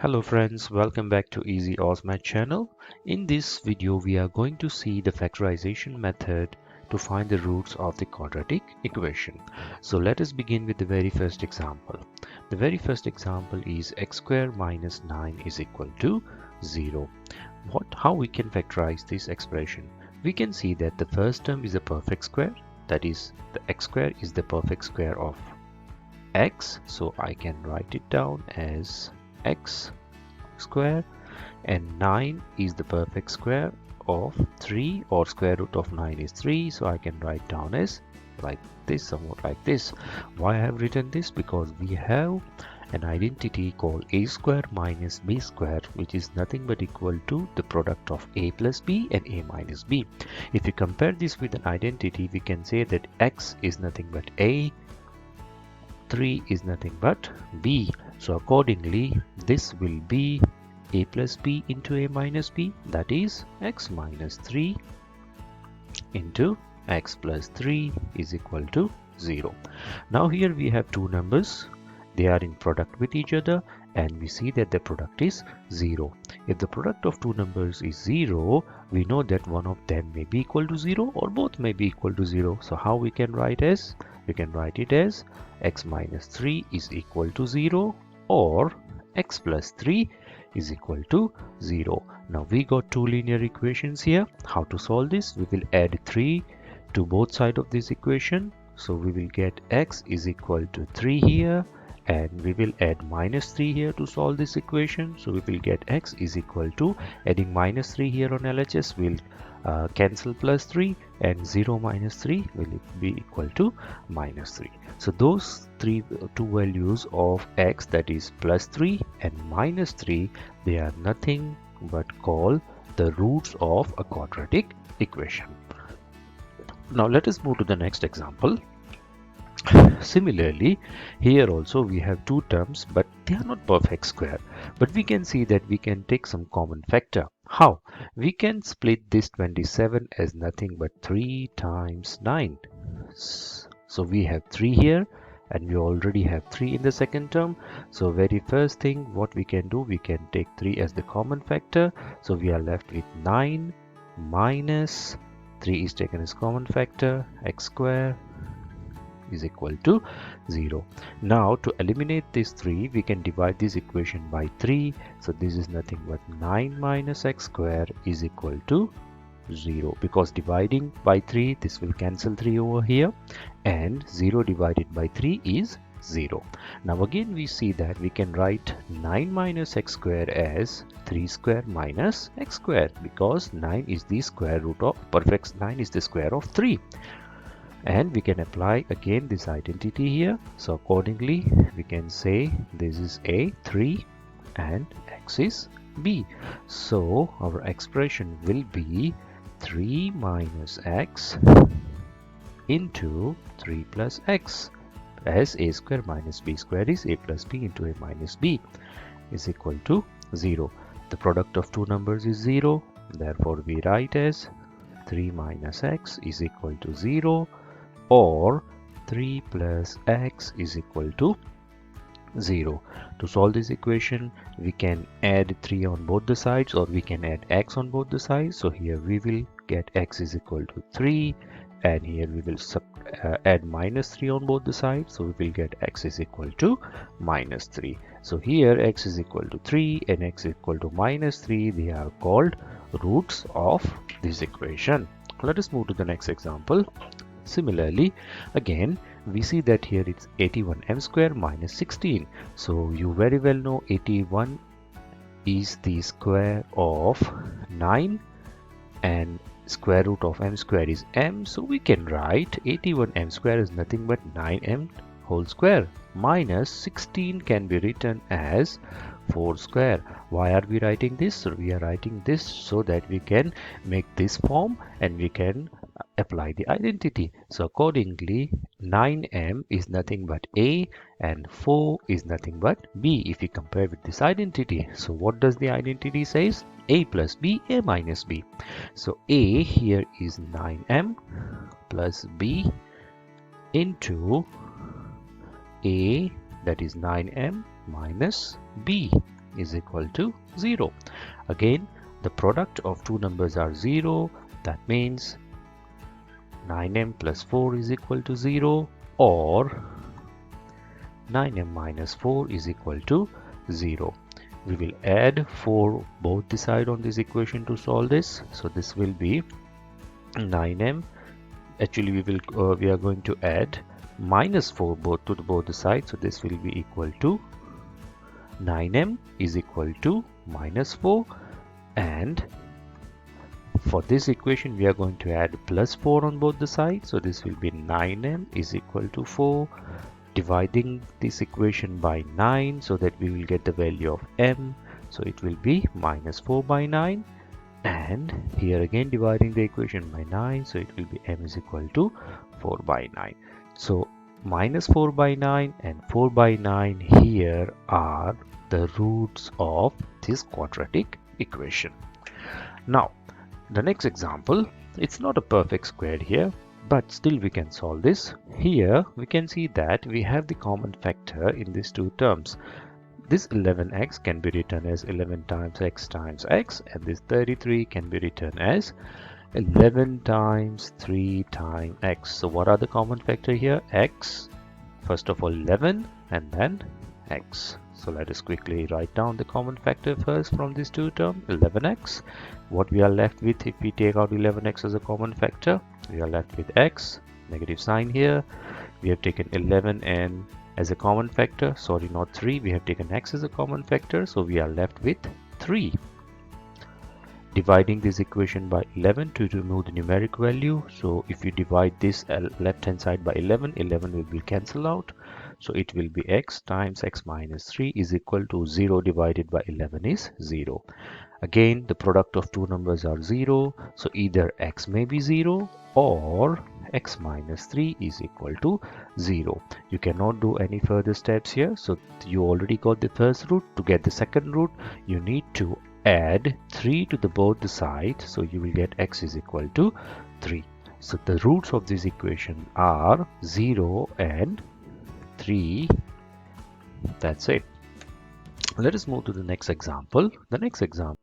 Hello friends, welcome back to Easy Math channel. In this video, we are going to see the factorization method to find the roots of the quadratic equation. So let us begin with the very first example. The very first example is x squared minus 9 is equal to 0. How we can factorize this expression? We can see that the first term is a perfect square. That is, the x squared is the perfect square of x. So I can write it down as x square, and 9 is the perfect square of 3, or square root of 9 is 3, so I can write down as like this, somewhat like this. Why I have written this? Because we have an identity called a square minus b square, which is nothing but equal to the product of a plus b and a minus b. If we compare this with an identity, we can say that x is nothing but a, 3 is nothing but b. So accordingly, this will be a plus b into a minus b, that is x minus 3 into x plus 3 is equal to 0. Now here we have two numbers. They are in product with each other, and we see that the product is 0. If the product of two numbers is 0, we know that one of them may be equal to 0 or both may be equal to 0. So how we can write as? We can write it as x minus 3 is equal to 0, or x plus 3 is equal to 0. Now we got two linear equations here. How to solve this? We will add 3 to both sides of this equation. So we will get x is equal to 3 here, and we will add minus 3 here to solve this equation. So we will get x is equal to, adding minus 3 here on LHS will cancel plus 3, and 0 minus 3 will be equal to minus 3. So those two values of x, that is plus 3 and minus 3, they are nothing but called the roots of a quadratic equation. Now let us move to the next example. Similarly, here also we have two terms, but they are not perfect square. But we can see that we can take some common factor. How? We can split this 27 as nothing but 3 times 9. So we have 3 here, and we already have 3 in the second term. So very first thing what we can do, we can take 3 as the common factor. So we are left with 9 minus 3 is taken as common factor, x square is equal to 0. Now to eliminate this 3, we can divide this equation by 3. So this is nothing but 9 minus x square is equal to 0, because dividing by 3, this will cancel 3 over here, and 0 divided by 3 is 0. Now again we see that we can write 9 minus x square as 3 square minus x square, because 9 is the square root of perfect 9 is the square of 3. And we can apply again this identity here. So accordingly, we can say this is a 3 and x is b. So our expression will be 3 minus x into 3 plus x, as a square minus b square is a plus b into a minus b is equal to 0. The product of two numbers is 0. Therefore, we write as 3 minus x is equal to 0, or 3 plus x is equal to 0. To solve this equation, we can add 3 on both the sides, or we can add x on both the sides. So here we will get x is equal to 3, and here we will add minus 3 on both the sides. So we will get x is equal to minus 3. So here x is equal to 3 and x is equal to minus 3. They are called roots of this equation. Let us move to the next example. Similarly, again we see that here it's 81m square minus 16. So you very well know 81 is the square of 9, and square root of m square is m. So we can write 81m square is nothing but 9m whole square, minus 16 can be written as 4 square. Why are we writing this? We are writing this so that we can make this form and we can apply the identity. So accordingly, 9m is nothing but a and 4 is nothing but b if we compare with this identity. So what does the identity says? A plus b, a minus b. So a here is 9m plus b into a, that is 9m minus b. is equal to 0. Again, the product of two numbers are 0. That means 9m plus 4 is equal to 0, or 9m minus 4 is equal to 0. We will add 4 both the side on this equation to solve this. So this will be 9m. Actually, we are going to add minus 4 both to both the sides. So this will be equal to 9m is equal to minus 4, and for this equation we are going to add plus 4 on both the sides. So this will be 9m is equal to 4. Dividing this equation by 9 so that we will get the value of m. So it will be minus 4 by 9, and here again dividing the equation by 9, so it will be m is equal to 4 by 9. So minus 4 by 9 and 4 by 9 here are the roots of this quadratic equation. Now the next example, it's not a perfect square here, but still we can solve this. Here we can see that we have the common factor in these two terms. This 11x can be written as 11 times x, and this 33 can be written as 11 times 3 times x. So what are the common factor here? X, first of all 11, and then x. So let us quickly write down the common factor first from these two terms, 11x. What we are left with if we take out 11x as a common factor? We are left with x, negative sign here. We have taken 11 and as a common factor, sorry, not 3, we have taken x as a common factor, so we are left with 3. Dividing this equation by 11 to remove the numeric value. So if you divide this left hand side by 11, 11 will be cancelled out. So it will be x times x minus 3 is equal to 0 divided by 11 is 0. Again, the product of two numbers are 0. So either x may be 0 or x minus 3 is equal to 0. You cannot do any further steps here. So you already got the first root. To get the second root, you need to add 3 to both the sides. So you will get x is equal to 3. So the roots of this equation are 0 and 3. That's it. Let us move to the next example. The next example